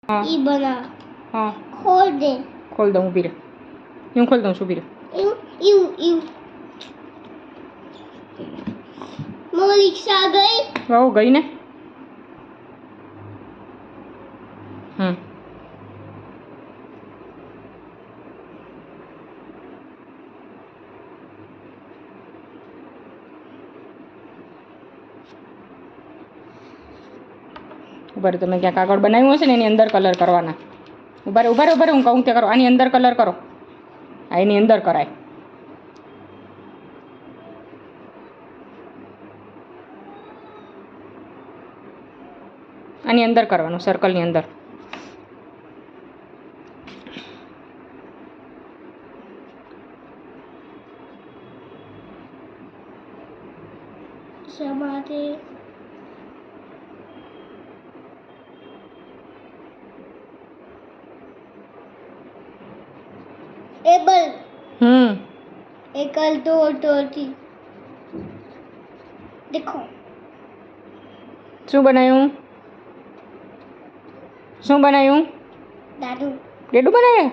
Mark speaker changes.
Speaker 1: हाँ
Speaker 2: ई बना।
Speaker 1: हाँ
Speaker 2: खोल दे।
Speaker 1: खोल दऊँ ऊभी रह यूँ खोल दऊँ ऊभी रह
Speaker 2: यू यू यू वो रिक्शा गई।
Speaker 1: वो गई ने ઉભા રહો તમે ક્યાં કાગળ બનાવ્યું હશે ને એની અંદર કલર કરવાના ઉભા રહો ઉભા રહો ઉભા રહો હું કહું તે કરો આની અંદર કલર કરો આ એની અંદર કરાય આની અંદર કરવાનું સર્કલની અંદર
Speaker 2: समाते एबल एकल तो थी देखो
Speaker 1: શું બનાવ્યું દાદુ
Speaker 2: दादू
Speaker 1: ડેડુ બનાવે